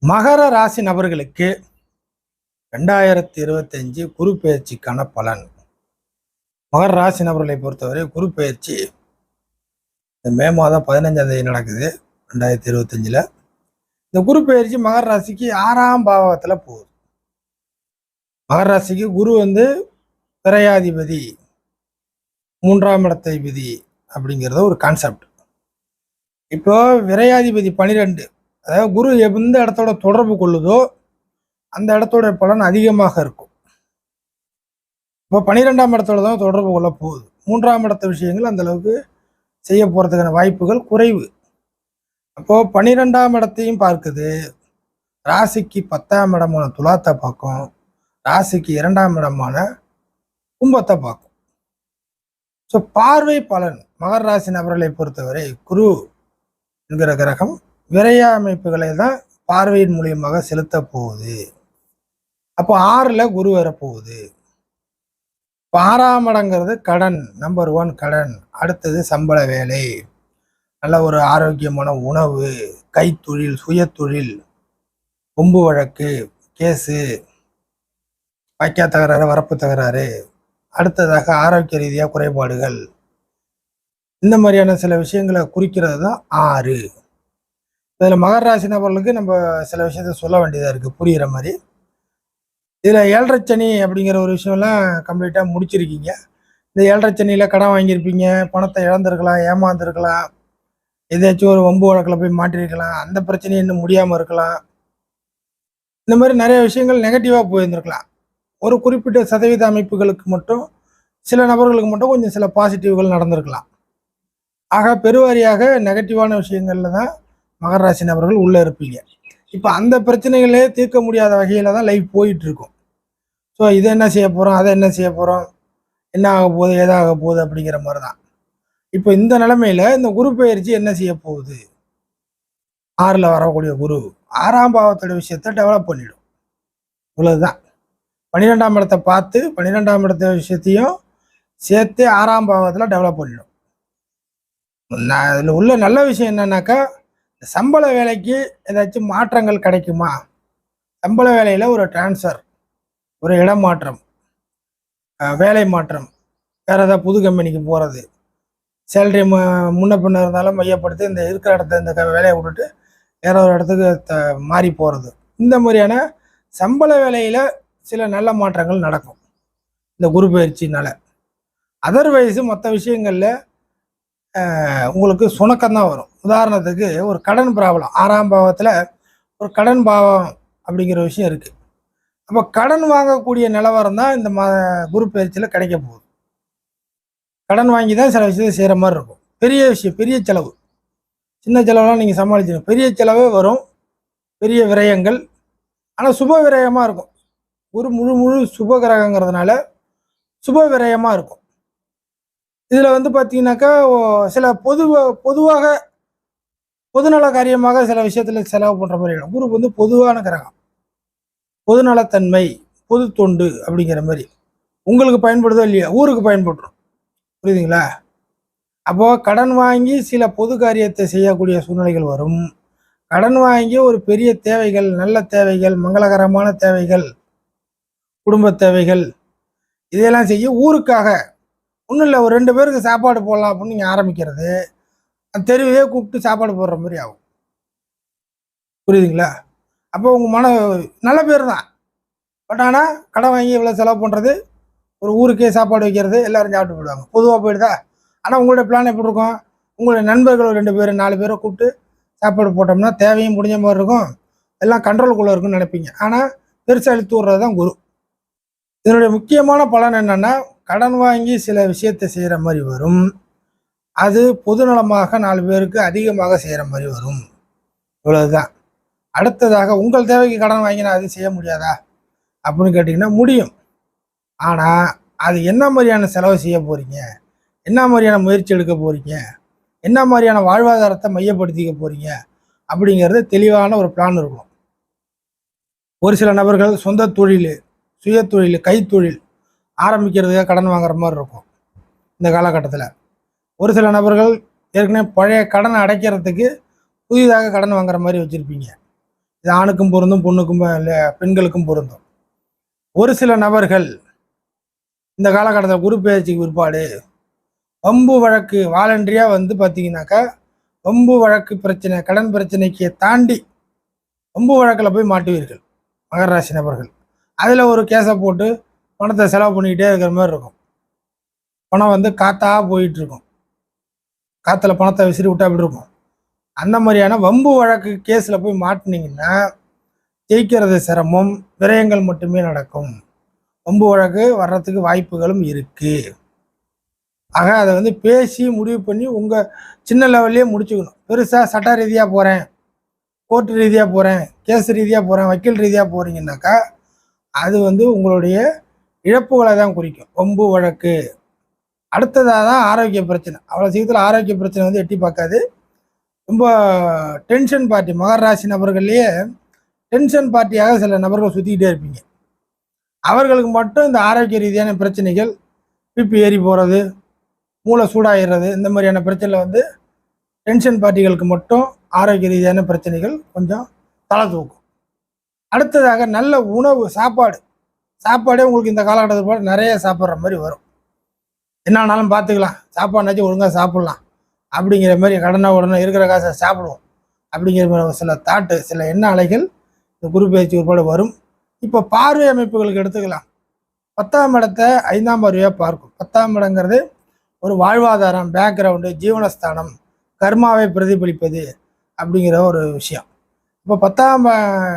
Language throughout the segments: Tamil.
மகர ராசி நபர்களுக்கு 2025 குரு பெயர்ச்சிக்கான பலன். மகர ராசி நபர்களை பொறுத்தவரை குரு பெயர்ச்சி இந்த மே மாதம் 15ஆம் தேதி நடக்குது 2025. இந்த குரு பெயர்ச்சி மகர ராசிக்கு 6ஆம் பாவத்தில் போகுது. மகர ராசிக்கு குரு விரையாதிபதி, 3ஆம் இடத்தை விதி அப்படிங்கிறது ஒரு கான்செப்ட். இப்போ விரையாதிபதி 12, அதாவது குரு எந்த இடத்தோட தொடர்பு கொள்ளுதோ அந்த இடத்தோட பலன் அதிகமாக இருக்கும். இப்போ 12ஆம் இடத்தோட தான் தொடர்பு கொள்ள போகுது. 3ஆம் இடத்த விஷயங்கள் அந்த அளவுக்கு செய்ய போறதுக்கான வாய்ப்புகள் குறைவு. அப்போ 12ஆம் இடத்தையும் பார்க்குது. ராசிக்கு 10ஆம் இடமான துலாத்தை பார்க்கும், ராசிக்கு 2ஆம் இடமான கும்பத்தை பார்க்கும். ஸோ பார்வை பலன் மகர ராசி நபர்களை பொறுத்தவரை குரு என்கிற கிரகம் விரைய அமைப்புகளை தான் பார்வையின் மூலியமாக செலுத்த போகுது. அப்போ 6ல் குரு வரப்போகுது. இப்போ 6ஆம் இடங்கிறது கடன், நம்பர் 1 கடன். அடுத்தது சம்பள வேலை, நல்ல ஒரு ஆரோக்கியமான உணவு, கைத்தொழில், சுயத்தொழில், கொம்பு வழக்கு, கேஸு, வாய்க்கா தகராறு, வரப்பு தகராறு, அடுத்ததாக ஆரோக்கிய ரீதியாக குறைபாடுகள், இந்த மாதிரியான சில விஷயங்களை குறிக்கிறது தான் 6. இதில் மகர ராசி நபர்களுக்கு நம்ம சில விஷயத்த சொல்ல வேண்டியதாக இருக்குது புரிகிற மாதிரி. இதில் 7.5 சனி அப்படிங்கிற ஒரு விஷயம்லாம் கம்ப்ளீட்டாக முடிச்சிருக்கீங்க. இந்த 7.5 சனியில் கடன் வாங்கியிருப்பீங்க, பணத்தை இழந்திருக்கலாம், ஏமாந்துருக்கலாம், ஏதாச்சும் ஒரு வம்பு வழக்கில் போய் மாட்டிருக்கலாம், அந்த பிரச்சனையும் இன்னும் முடியாமல் இருக்கலாம். இந்த மாதிரி நிறைய விஷயங்கள் நெகட்டிவாக போயிருந்துருக்கலாம். ஒரு குறிப்பிட்ட சதவீத அமைப்புகளுக்கு மட்டும், சில நபர்களுக்கு மட்டும் கொஞ்சம் சில பாசிட்டிவ்கள் நடந்திருக்கலாம். ஆக பெருவாரியாக நெகட்டிவான விஷயங்கள்ல தான் மகர ராசி நபர்கள் உள்ளே இருப்பீங்க. இப்போ அந்த பிரச்சனைகளே தீர்க்க முடியாத வகையில் தான் லைஃப் போயிட்டு இருக்கும். ஸோ இதை என்ன செய்ய போகிறோம், அதை என்ன செய்ய போகிறோம், என்ன ஆக போகுது, ஏதாக போகுது அப்படிங்கிற மாதிரி தான். இப்போ இந்த நிலைமையில் இந்த குரு பெயர்ச்சி என்ன செய்ய போகுது, 6ல் வரக்கூடிய குரு 6ஆம் பாவத்தோட விஷயத்தை டெவலப் பண்ணிடும். இவ்வளவுதான். 12ஆம் இடத்தை பார்த்து 12ஆம் இடத்த விஷயத்தையும் சேர்த்து 6ஆம் பாவத்தில் டெவலப் பண்ணிடும். இதில் உள்ள நல்ல விஷயம் என்னன்னாக்கா, சம்பள வேலைக்கு ஏதாச்சும் மாற்றங்கள் கிடைக்குமா, சம்பள வேலையில் ஒரு டிரான்ஸ்ஃபர், ஒரு இடம் மாற்றம், வேலை மாற்றம், வேறு ஏதாவது புது கம்பெனிக்கு போகிறது, சேலரி முன்ன பின்ன இருந்தாலும் மையப்படுத்தி இந்த இருக்கிற இடத்த இந்த வேலையை விட்டுட்டு வேற ஒரு இடத்துக்கு மாறி போகிறது, இந்த மாதிரியான சம்பள வேலையில் சில நல்ல மாற்றங்கள் நடக்கும் இந்த குரு பயிற்சினால. அதர்வைஸு மற்ற விஷயங்களில் உங்களுக்கு சுணக்கம்தான் வரும். உதாரணத்துக்கு ஒரு கடன் ப்ராப்ளம், 6ஆம் பாவத்தில் ஒரு கடன் பாவம் அப்படிங்கிற விஷயம் இருக்குது. அப்போ கடன் வாங்கக்கூடிய நிலவரம் தான் இந்த குரு பயிற்சியில் கிடைக்க போகுது. கடன் வாங்கி தான் சில விஷயத்தை செய்கிற மாதிரி இருக்கும். பெரிய விஷயம், பெரிய செலவு, சின்ன செலவுலாம் நீங்கள் சமாளிச்சிடும். பெரிய செலவே வரும், பெரிய விரயங்கள், ஆனால் சுப விரயமாக இருக்கும். ஒரு முழு சுப கிரகங்கிறதுனால சுப விரயமாக இருக்கும். இதில் பார்த்தீங்கன்னாக்கா சில பொதுவாக பொதுநல காரியமாக சில விஷயத்தில் செலவு பண்ணுற மாதிரி இருக்கும். குரு பொதுவான கிரகம், பொதுநலத்தன்மை, பொது தொண்டு அப்படிங்கிற மாதிரி உங்களுக்கு பயன்படுதோ இல்லையா, ஊருக்கு பயன்படுறோம். புரியுதுங்களா? அப்போது கடன் வாங்கி சில பொது காரியத்தை செய்யக்கூடிய சூழ்நிலைகள் வரும். கடன் வாங்கி ஒரு பெரிய தேவைகள், நல்ல தேவைகள், மங்களகரமான தேவைகள், குடும்ப தேவைகள், இதையெல்லாம் செய்ய ஊருக்காக ஒன்றும் இல்லை, ஒரு 2 பேருக்கு சாப்பாடு போடலாம் அப்படின்னு நீங்கள் ஆரம்பிக்கிறது அந்த தெருவையே கூப்பிட்டு சாப்பாடு போடுற மாதிரி ஆகும். புரியுதுங்களா? அப்போ உங்கள் நல்ல பேர் தான், பட் ஆனால் கடன் வாங்கி இவ்வளோ செலவு பண்ணுறது, ஒரு ஊருக்கே சாப்பாடு வைக்கிறது, எல்லோரும் சாப்பிட்டு போயிடுவாங்க, பொதுவாக போயிடுதா. ஆனால் உங்களுடைய பிளான் எப்படி இருக்கும், உங்களுடைய நண்பர்கள் 2 பேர் 4 பேரை கூப்பிட்டு சாப்பாடு போட்டோம்னா தேவையும் முடிஞ்ச மாதிரி இருக்கும், எல்லாம் கண்ட்ரோலுக்குள்ளே இருக்குன்னு நினைப்பீங்க. ஆனால் பெருசாக இழுத்து விடுறது தான் குரு. இதனுடைய முக்கியமான பலன் என்னென்னா, கடன் வாங்கி சில விஷயத்தை செய்கிற மாதிரி வரும், அது பொதுநலமாக 4 பேருக்கு அதிகமாக செய்கிற மாதிரி வரும். இவ்வளவுதான். அடுத்ததாக உங்கள் தேவைக்கு கடன் வாங்கினா அது செய்ய முடியாதா அப்படின்னு கேட்டிங்கன்னா முடியும். ஆனால் அது என்ன மாதிரியான செலவு செய்ய போகிறீங்க, என்ன மாதிரியான முயற்சி எடுக்க போகிறீங்க, என்ன மாதிரியான வாழ்வாதாரத்தை மையப்படுத்திக்க போகிறீங்க அப்படிங்கிறது தெளிவான ஒரு பிளான் இருக்கும். ஒரு சில நபர்கள் சொந்த தொழில், சுய தொழில், கைத்தொழில் ஆரம்பிக்கிறதுக்காக கடன் வாங்குற மாதிரி இருக்கும் இந்த காலகட்டத்தில். ஒரு சில நபர்கள் ஏற்கனவே பழைய கடனை அடைக்கிறதுக்கு புதிதாக கடன் வாங்குற மாதிரி வச்சுருப்பீங்க. இது ஆணுக்கும் பொருந்தும், பொண்ணுக்கும் பெண்களுக்கும் பொருந்தும். ஒரு சில நபர்கள் இந்த காலகட்டத்தில் குரு பெயர்ச்சிக்கு பிற்பாடு வம்பு வழக்கு வாலண்டரியாக வந்து பார்த்தீங்கன்னாக்கா வம்பு வழக்கு பிரச்சனை, கடன் பிரச்சனைக்கு தாண்டி வம்பு வழக்கில் போய் மாட்டுவீர்கள் மகர ராசி நபர்கள். அதில் ஒரு கேஸை போட்டு பணத்தை செலவு பண்ணிக்கிட்டே இருக்கிற மாதிரி இருக்கும். பணம் வந்து காத்தா போயிட்டு இருக்கும். காற்றுல பணத்தை விசிறி விட்டா அப்படி இருக்கும். அந்த மாதிரியான வம்பு வழக்கு கேஸில் போய் மாட்டினீங்கன்னா ஜெயிக்கிறது சிரமம், விரயங்கள் மட்டுமே நடக்கும். வம்பு வழக்கு வர்றதுக்கு வாய்ப்புகளும் இருக்குது. ஆக அதை வந்து பேசி முடிவு பண்ணி உங்கள் சின்ன லெவல்லையே முடிச்சுக்கணும். பெருசாக சட்ட ரீதியாக போகிறேன், கோர்ட்டு ரீதியாக போகிறேன், கேஸ் ரீதியாக போகிறேன், வக்கீல் ரீதியாக போகிறீங்கன்னாக்கா அது வந்து உங்களுடைய இழப்புகளை தான் குறிக்கும் வம்பு வழக்கு. அடுத்ததாக தான் ஆரோக்கிய பிரச்சனை. அவ்வளோ சீக்கிரத்தில் ஆரோக்கிய பிரச்சனை வந்து எட்டி பார்க்காது. ரொம்ப டென்ஷன் பார்ட்டி, மகர ராசி நபர்கள்லேயே டென்ஷன் பார்ட்டியாக சில நபர்கள் சுற்றிக்கிட்டே இருப்பீங்க. அவர்களுக்கு மட்டும் இந்த ஆரோக்கிய ரீதியான பிரச்சனைகள், பிபி ஏறி போகிறது, மூளை சூடாகிறது, இந்த மாதிரியான பிரச்சனையில் வந்து டென்ஷன் பார்ட்டிகளுக்கு மட்டும் ஆரோக்கிய ரீதியான பிரச்சனைகள் கொஞ்சம் தலை தூக்கும். அடுத்ததாக நல்ல உணவு, சாப்பாடே உங்களுக்கு இந்த காலகட்டத்தில் போல நிறைய சாப்பிட்ற மாதிரி வரும். என்னானாலும் பார்த்துக்கலாம், சாப்பாடுனாச்சும் ஒழுங்காக சாப்பிட்லாம் அப்படிங்கிற மாதிரி, உடனே இருக்கிற காசை சாப்பிடுவோம் அப்படிங்கிற மாதிரி சில தாட்டு, சில எண்ண அலைகள் இந்த குரு பயிற்சி உட்பட வரும். இப்போ பார்வை அமைப்புகளுக்கு எடுத்துக்கலாம். 10ஆம் இடத்தை 5ஆம் பார்வையாக பார்க்கும். 10ஆம் இடங்கிறது ஒரு வாழ்வாதாரம், பேக்ரவுண்டு, ஜீவனஸ்தானம், கர்மாவை பிரதிபலிப்பது அப்படிங்கிற ஒரு விஷயம். இப்போ 10ஆம்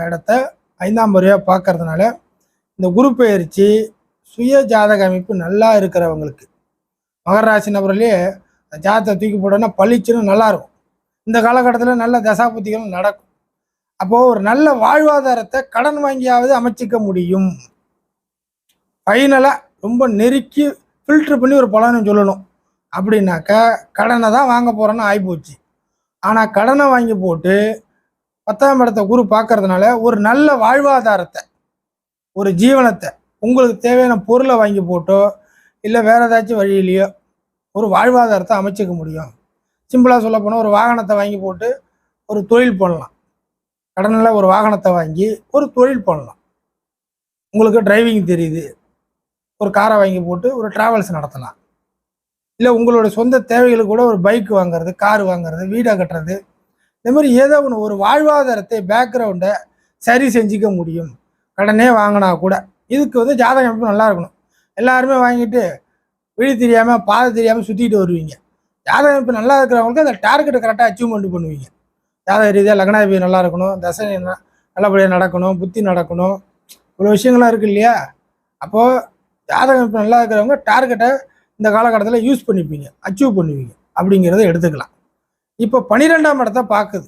இடத்த 5ஆம் பார்வையாக பார்க்கறதுனால இந்த குரு பயிற்சி சுய ஜாதக அமைப்பு நல்லா இருக்கிறவங்களுக்கு, மகர ராசி நபர்களே ஜாதகத்தை தூக்கி போட்டோன்னா பளிச்சுன்னு நல்லாயிருக்கும். இந்த காலகட்டத்தில் நல்ல தசாபுத்திகளும் நடக்கும். அப்போது ஒரு நல்ல வாழ்வாதாரத்தை கடன் வாங்கியாவது அமைச்சிக்க முடியும். ஃபைனலாக ரொம்ப நெருக்கி ஃபில்ட்ரு பண்ணி ஒரு பலனும் சொல்லணும் அப்படின்னாக்கா கடனை தான் வாங்க போகிறோன்னு ஆகிப்போச்சு. ஆனால் கடனை வாங்கி போட்டு 10ஆம் இடத்த குரு பார்க்கறதுனால ஒரு நல்ல வாழ்வாதாரத்தை, ஒரு ஜீவனத்தை, உங்களுக்கு தேவையான பொருளை வாங்கி போட்டோ இல்லை வேறு ஏதாச்சும் வழியிலையோ ஒரு வாழ்வாதாரத்தை அமைச்சிக்க முடியும். சிம்பிளாக சொல்ல போனால் ஒரு வாகனத்தை வாங்கி போட்டு ஒரு தொழில் பண்ணலாம். கடனில் ஒரு வாகனத்தை வாங்கி ஒரு தொழில் பண்ணலாம். உங்களுக்கு டிரைவிங் தெரியுது, ஒரு காரை வாங்கி போட்டு ஒரு ட்ராவல்ஸ் நடத்தலாம். இல்லை உங்களோட சொந்த தேவைகளுக்கு கூட ஒரு பைக் வாங்குறது, கார் வாங்குறது, வீடை கட்டுறது, இந்த மாதிரி ஏதோ ஒன்று ஒரு வாழ்வாதாரத்தை, பேக்ரவுண்டை சரி செஞ்சுக்க முடியும் கடனே வாங்கினா கூட. இதுக்கு வந்து ஜாதக அமைப்பு நல்லா இருக்கணும். எல்லாருமே வாங்கிட்டு விழி தெரியாமல் பாதை தெரியாமல் சுற்றிட்டு வருவீங்க. ஜாதக அமைப்பு நல்லா இருக்கிறவங்களுக்கு அந்த டார்கெட்டை கரெக்டாக அச்சீவ்மெண்ட் பண்ணுவீங்க. ஜாதக ரீதியாக லக்னாதிபதி நல்லா இருக்கணும், தசை நல்லபடியாக நடக்கணும், புத்தி நடக்கணும், இவ்வளோ விஷயங்கள்லாம் இருக்குது இல்லையா? அப்போது ஜாதக அமைப்பு நல்லா இருக்கிறவங்க டார்கெட்டை இந்த காலகட்டத்தில் யூஸ் பண்ணிப்பீங்க, அச்சீவ் பண்ணுவீங்க அப்படிங்கிறத எடுத்துக்கலாம். இப்போ 12ஆம் இடத்தை பார்க்குது.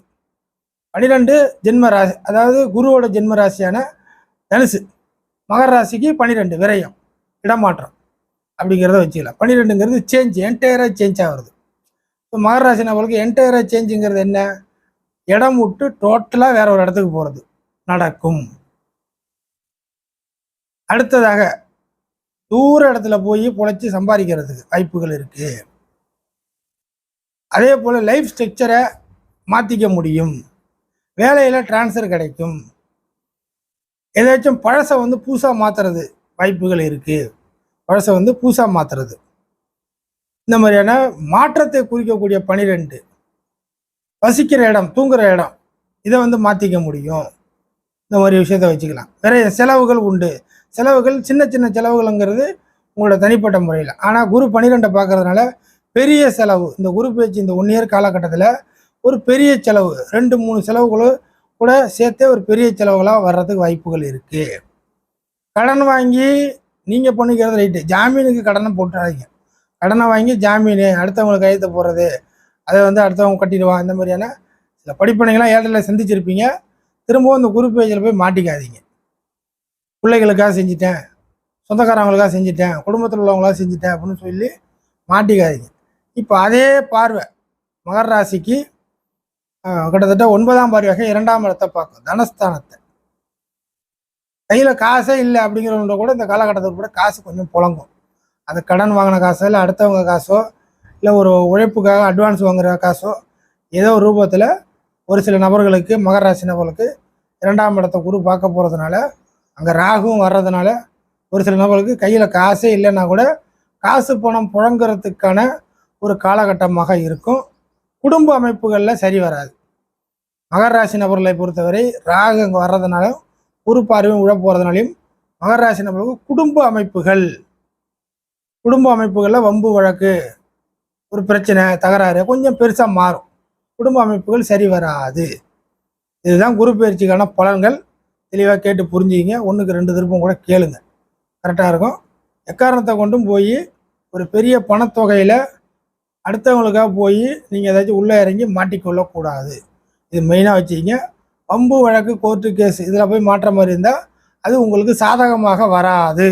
12 ஜென்ம ராசி, அதாவது குருவோட ஜென்ம ராசியான தனுசு. மகர ராசிக்கு 12 விரயம், இடமாற்றம் அப்படிங்கிறத வச்சுக்கலாம். 12ங்கிறது சேஞ்ச், என்டையராக சேஞ்ச் ஆகுறது. இப்போ மகர ராசி நம்மளுக்கு என்டையராக சேஞ்சுங்கிறது என்ன? இடம் விட்டு டோட்டலாக வேற ஒரு இடத்துக்கு போகிறது நடக்கும். அடுத்ததாக தூர இடத்துல போய் பொழைச்சி சம்பாதிக்கிறதுக்கு வாய்ப்புகள் இருக்குது. அதே போல் லைஃப் ஸ்ட்ரக்சரை மாற்றிக்க முடியும், வேலையில் டிரான்ஸ்ஃபர் கிடைக்கும், ஏதாச்சும் பழசை வந்து புதுசாக மாற்றுறது வாய்ப்புகள் இருக்குது. பழசை வந்து புதுசாக மாற்றுறது, இந்த மாதிரியான மாற்றத்தை குறிக்கக்கூடிய 12 வசிக்கிற இடம், தூங்குகிற இடம், இதை வந்து மாற்றிக்க முடியும். இந்த மாதிரி விஷயத்த வச்சுக்கலாம். நிறைய செலவுகள் உண்டு. செலவுகள் சின்ன சின்ன செலவுகள்ங்கிறது உங்களோட தனிப்பட்ட முறையில். ஆனால் குரு 12 பார்க்கறதுனால பெரிய செலவு, இந்த குரு பேச்சு இந்த 1 இயர் காலகட்டத்தில் ஒரு பெரிய செலவு, 2-3 செலவுகளும் கூட சேர்த்தே ஒரு பெரிய செலவுகளாக வர்றதுக்கு வாய்ப்புகள் இருக்குது. கடன் வாங்கி நீங்கள் பண்ணிக்கிறது ரைட்டு, ஜாமீனுக்கு கடனை போட்டுறாதீங்க. கடனை வாங்கி ஜாமீன் அடுத்தவங்களுக்கு கையெழுத்து போடுறது, அதை வந்து அடுத்தவங்க கட்டிடுவான், இந்த மாதிரியான சில படிப்பனைகள்லாம் ஏழையில் சந்திச்சிருப்பீங்க. திரும்பவும் இந்த குரு பேஜில் போய் மாட்டிக்காதீங்க. பிள்ளைகளுக்காக செஞ்சுட்டேன், சொந்தக்காரவங்களுக்காக செஞ்சுட்டேன், குடும்பத்தில் உள்ளவங்களாக செஞ்சுட்டேன் அப்படின்னு சொல்லி மாட்டிக்காதீங்க. இப்போ அதே பார்வை மகர ராசிக்கு கிட்டத்தட்ட 9ஆம் பார்வையாக 2ஆம் இடத்தை பார்க்கும், தனஸ்தானத்தை. கையில் காசே இல்லை அப்படிங்கிறவங்க கூட இந்த காலகட்டத்தில் கூட காசு கொஞ்சம் புழங்கும். அது கடன் வாங்கின காசோ இல்லை அடுத்தவங்க காசோ இல்லை ஒரு உழைப்புக்காக அட்வான்ஸ் வாங்குற காசோ ஏதோ ஒரு ரூபத்தில் ஒரு சில நபர்களுக்கு, மகர ராசி நபர்களுக்கு 2ஆம் இடத்த குரு பார்க்க போகிறதுனால அங்கே ராகுவும் வர்றதுனால ஒரு சில நபர்களுக்கு கையில் காசே இல்லைன்னா கூட காசு பணம் புழங்குறதுக்கான ஒரு காலகட்டமாக இருக்கும். குடும்ப அமைப்புகளில் சரி வராது. மகர ராசி நபர்களை பொறுத்தவரை ராகு அங்கே வர்றதுனாலும் குரு பார்வையும் உழ போகிறதுனாலையும் மகர ராசி நபர்களுக்கு குடும்ப அமைப்புகளில் வம்பு வழக்கு, ஒரு பிரச்சனை, தகராறு கொஞ்சம் பெருசாக மாறும். குடும்ப அமைப்புகள் சரி வராது. இதுதான் குரு பயிற்சிக்கான பலன்கள். தெளிவாக கேட்டு புரிஞ்சுக்கிங்க. 1க்கு 2 திருப்பம் கூட கேளுங்க, கரெக்டாக இருக்கும். எக்காரணத்தை கொண்டும் போய் ஒரு பெரிய பணத்தொகையில் அடுத்தவங்களுக்காக போய் நீங்கள் ஏதாச்சும் உள்ளே இறங்கி மாட்டிக்கொள்ளக்கூடாது. இது மெயினாக வச்சுக்கிங்க. வம்பு வழக்கு, கோர்ட்டு கேஸ் இதில் போய் மாற்ற மாதிரி இருந்தால் அது உங்களுக்கு சாதகமாக வராது.